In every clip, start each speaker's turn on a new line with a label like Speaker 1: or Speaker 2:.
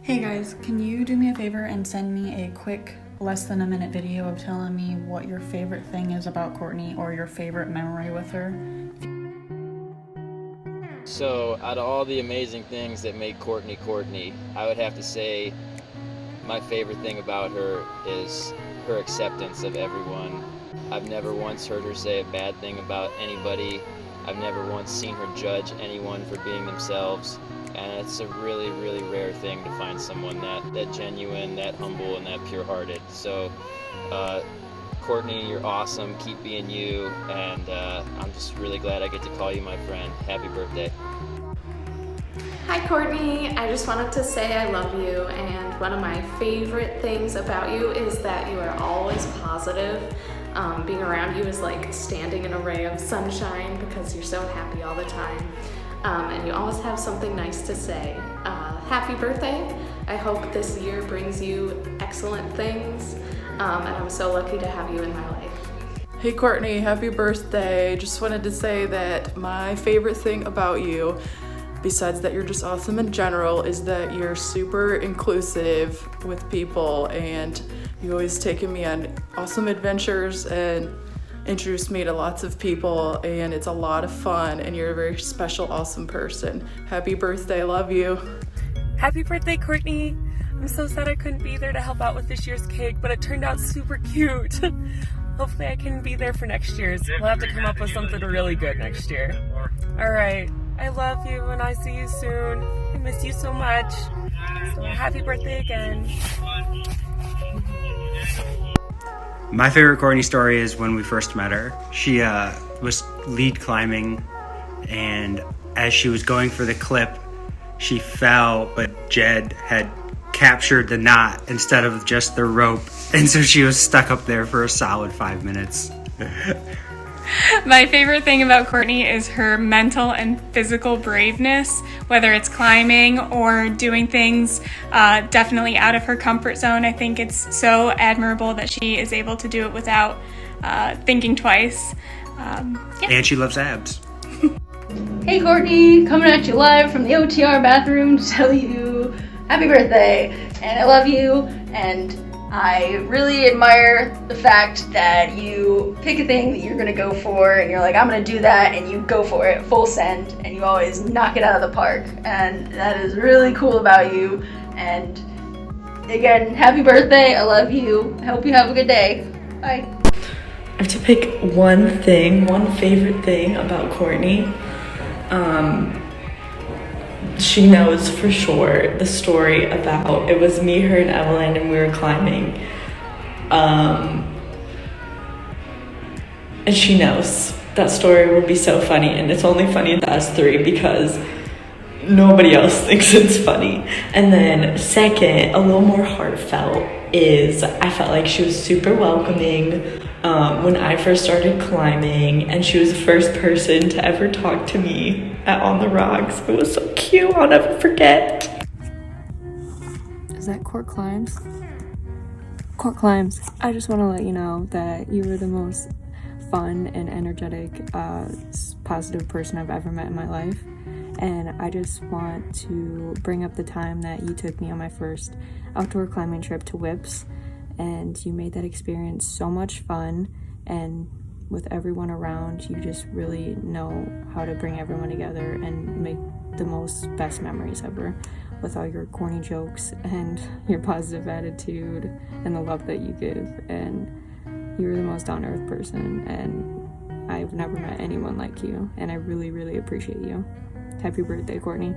Speaker 1: Hey guys, can you do me a favor and send me a quick, less than a minute video of telling me what your favorite thing is about Courtney or your favorite memory with her?
Speaker 2: So, out of all the amazing things that make Courtney Courtney, I would have to say my favorite thing about her is her acceptance of everyone. I've never once heard her say a bad thing about anybody. I've never once seen her judge anyone for being themselves. And it's a really, really rare thing to find someone that genuine, that humble, and that pure-hearted. So, Courtney, you're awesome. Keep being you. And I'm just really glad I get to call you my friend. Happy birthday.
Speaker 3: Hi Courtney, I just wanted to say I love you, and one of my favorite things about you is that you are always positive. Being around you is like standing in a ray of sunshine because you're so happy all the time, and you always have something nice to say. Happy birthday. I hope this year brings you excellent things, and I'm so lucky to have you in my life.
Speaker 4: Hey Courtney, happy birthday. Just wanted to say that my favorite thing about you, besides that you're just awesome in general, is that you're super inclusive with people and you always taken me on awesome adventures and introduced me to lots of people, and it's a lot of fun, and you're a very special, awesome person. Happy birthday, love you.
Speaker 5: Happy birthday, Courtney. I'm so sad I couldn't be there to help out with this year's cake, but it turned out super cute. Hopefully I can be there for next year's. We'll have to come up with something really good next year. All right. I love you and I see you soon. I miss you so much. So happy birthday again.
Speaker 6: My favorite Courtney story is when we first met her. She was lead climbing, and as she was going for the clip, she fell, but Jed had captured the knot instead of just the rope, and so she was stuck up there for a solid 5 minutes.
Speaker 7: My favorite thing about Courtney is her mental and physical braveness, whether it's climbing or doing things definitely out of her comfort zone. I think it's so admirable that she is able to do it without thinking twice.
Speaker 6: And she loves abs.
Speaker 8: Hey Courtney, coming at you live from the OTR bathroom to tell you happy birthday, and I love you, and I really admire the fact that you pick a thing that you're going to go for, and you're like, I'm going to do that, and you go for it full send, and you always knock it out of the park, and that is really cool about you. And again, happy birthday, I love you, I hope you have a good day, bye.
Speaker 9: I have to pick one favorite thing about Courtney. She knows for sure the story about, it was me, her, and Evelyn, and we were climbing. And she knows that story will be so funny, and it's only funny to us three because nobody else thinks it's funny. And then second, a little more heartfelt, is I felt like she was super welcoming when I first started climbing, and she was the first person to ever talk to me at On the Rocks. It was so cute, I'll never forget.
Speaker 10: Is that Court Climbs? Court Climbs, I just want to let you know that you were the most fun and energetic, positive person I've ever met in my life. And I just want to bring up the time that you took me on my first outdoor climbing trip to Whips, and you made that experience so much fun, and with everyone around, you just really know how to bring everyone together and make the best memories ever with all your corny jokes and your positive attitude and the love that you give. And you're the most down-to-earth person, and I've never met anyone like you, and I really, really appreciate you. Happy birthday, Courtney.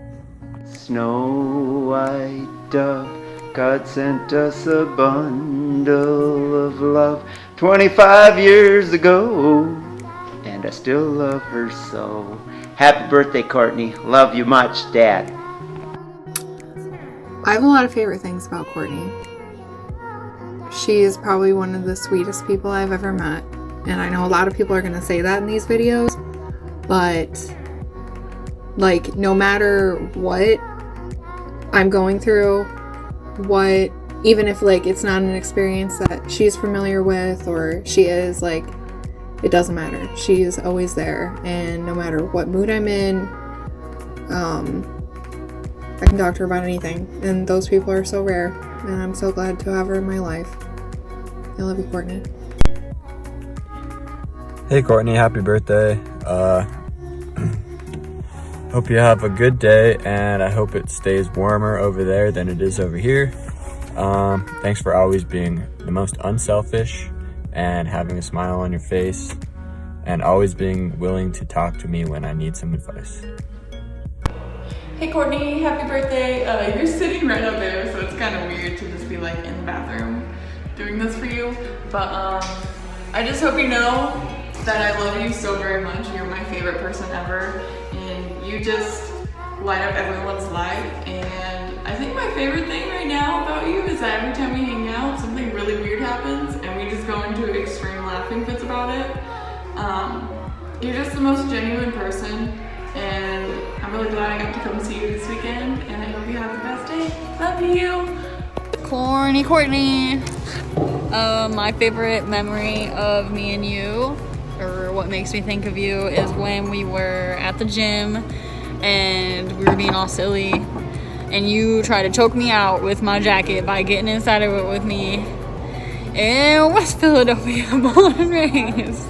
Speaker 11: Snow White dove, God sent us a bundle of love 25 years ago, and I still love her so. Happy birthday, Courtney. Love you much, Dad.
Speaker 12: I have a lot of favorite things about Courtney. She is probably one of the sweetest people I've ever met, and I know a lot of people are going to say that in these videos, but like, no matter what I'm going through, even if like it's not an experience that she's familiar with or she is, like, it doesn't matter. She is always there, and no matter what mood I'm in, I can talk to her about anything. And those people are so rare. And I'm so glad to have her in my life. I love you, Courtney.
Speaker 13: Hey Courtney, happy birthday. Hope you have a good day, and I hope it stays warmer over there than it is over here. Thanks for always being the most unselfish and having a smile on your face and always being willing to talk to me when I need some advice.
Speaker 4: Hey Courtney, happy birthday. You're sitting right up there, so it's kind of weird to just be like in the bathroom doing this for you. But I just hope you know that I love you so very much. You're my favorite person ever, and you just light up everyone's life. And I think my favorite thing right now about you is that every time we hang out, something really weird happens, and we just go into extreme laughing fits about it. You're just the most genuine person, and I'm really glad I got to come see you this weekend, and I hope you have the best day. Love you.
Speaker 1: Corny Courtney. My favorite memory of me and you, or what makes me think of you, is when we were at the gym and we were being all silly, and you tried to choke me out with my jacket by getting inside of it with me in West Philadelphia, born and raised.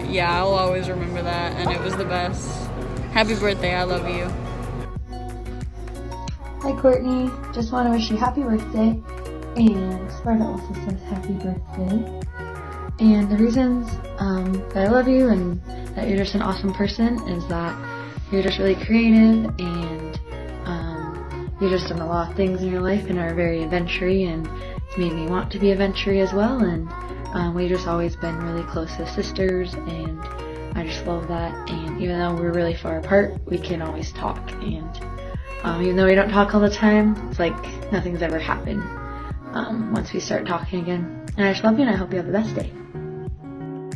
Speaker 1: Yeah, I'll always remember that, and it was the best. Happy birthday, I love you.
Speaker 14: Hi Courtney, just want to wish you happy birthday, and Sparta also says happy birthday. And the reasons that I love you and that you're just an awesome person is that you're just really creative, and you've just done a lot of things in your life and are very adventurous, and it's made me want to be adventurous as well. And we've just always been really close as sisters, and I just love that. And even though we're really far apart, we can always talk. And even though we don't talk all the time, it's like nothing's ever happened once we start talking again. And I just love you, and I hope you have the best day.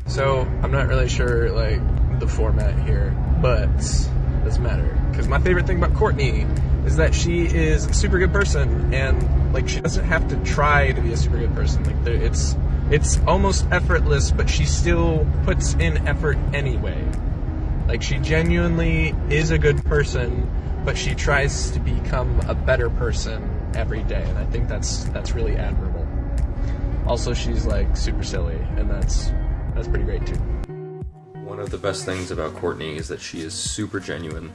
Speaker 15: So I'm not really sure like the format here, but it doesn't matter, because my favorite thing about Courtney is that she is a super good person, and like she doesn't have to try to be a super good person. Like it's almost effortless, but she still puts in effort anyway. Like she genuinely is a good person, but she tries to become a better person every day, and I think that's really admirable. Also, she's like super silly, and that's pretty great too.
Speaker 16: One of the best things about Courtney is that she is super genuine,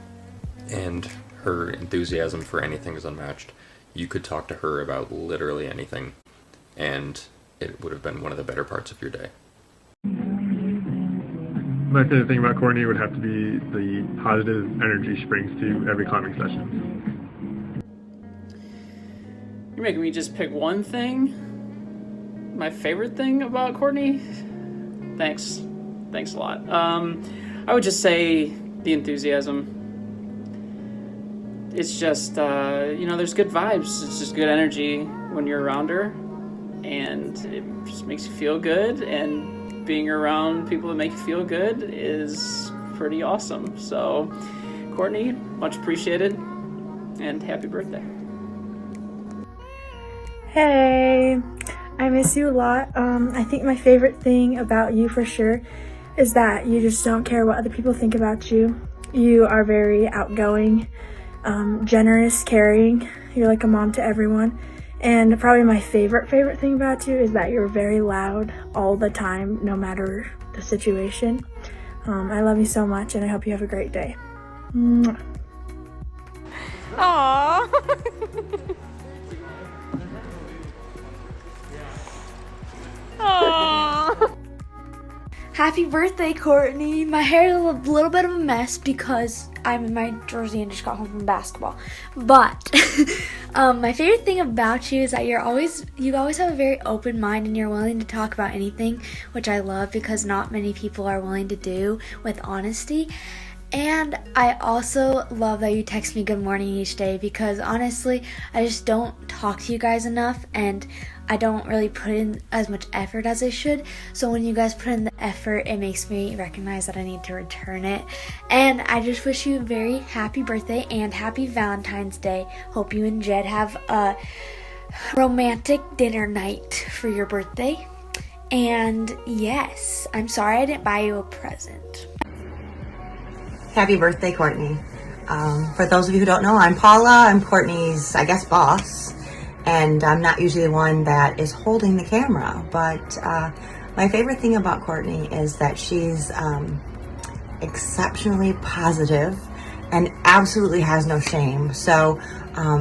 Speaker 16: and her enthusiasm for anything is unmatched. You could talk to her about literally anything, and it would have been one of the better parts of your day.
Speaker 17: My favorite thing about Courtney would have to be the positive energy she brings to every climbing session.
Speaker 18: You're making me just pick one thing. My favorite thing about Courtney? Thanks a lot. I would just say the enthusiasm. It's just, there's good vibes. It's just good energy when you're around her, and it just makes you feel good, and being around people that make you feel good is pretty awesome. So, Courtney, much appreciated, and happy birthday.
Speaker 19: Hey, I miss you a lot. I think my favorite thing about you for sure is that you just don't care what other people think about you. You are very outgoing, generous, caring. You're like a mom to everyone. And probably my favorite thing about you is that you're very loud all the time, no matter the situation. I love you so much, and I hope you have a great day. Mwah.
Speaker 7: Aww. Aww.
Speaker 20: Happy birthday, Courtney. My hair is a little bit of a mess because I'm in my jersey and just got home from basketball. But my favorite thing about you is that you always have a very open mind, and you're willing to talk about anything, which I love because not many people are willing to do with honesty. And I also love that you text me good morning each day, because honestly, I just don't talk to you guys enough, and I don't really put in as much effort as I should. So when you guys put in the effort, it makes me recognize that I need to return it. And I just wish you a very happy birthday and happy Valentine's Day. Hope you and Jed have a romantic dinner night for your birthday. And yes, I'm sorry I didn't buy you a present.
Speaker 21: Happy birthday, Courtney. For those of you who don't know, I'm Paula. I'm Courtney's, I guess, boss. And I'm not usually the one that is holding the camera. But my favorite thing about Courtney is that she's exceptionally positive and absolutely has no shame. So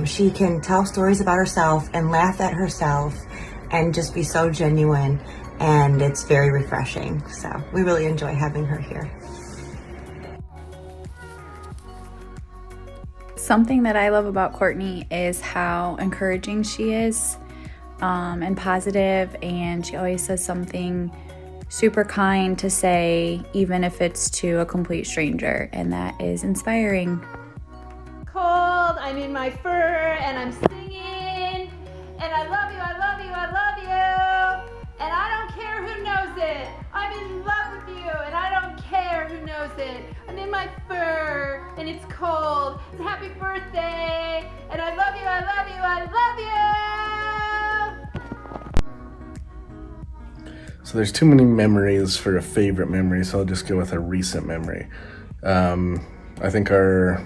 Speaker 21: she can tell stories about herself and laugh at herself and just be so genuine. And it's very refreshing. So we really enjoy having her here.
Speaker 22: Something that I love about Courtney is how encouraging she is and positive, and she always says something super kind to say, even if it's to a complete stranger, and that is inspiring.
Speaker 23: Cold, I'm in my fur, and I'm singing, and I love you, I love you, I love you, and I don't care who knows it. I'm in love with you, and I don't care who knows it. I'm in my fur, and it's cold, and happy birthday, and I love you, I love you, I love you!
Speaker 24: So there's too many memories for a favorite memory, so I'll just go with a recent memory. I think our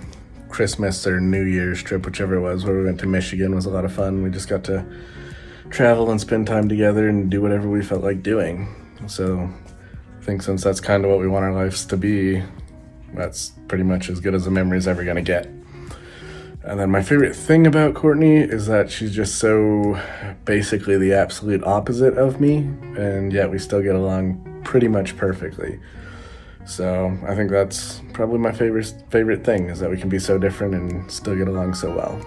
Speaker 24: Christmas or New Year's trip, whichever it was, where we went to Michigan was a lot of fun. We just got to travel and spend time together and do whatever we felt like doing. So I think since that's kind of what we want our lives to be, that's pretty much as good as a memory is ever gonna get. And then my favorite thing about Courtney is that she's just so basically the absolute opposite of me, and yet we still get along pretty much perfectly. So I think that's probably my favorite thing, is that we can be so different and still get along so well.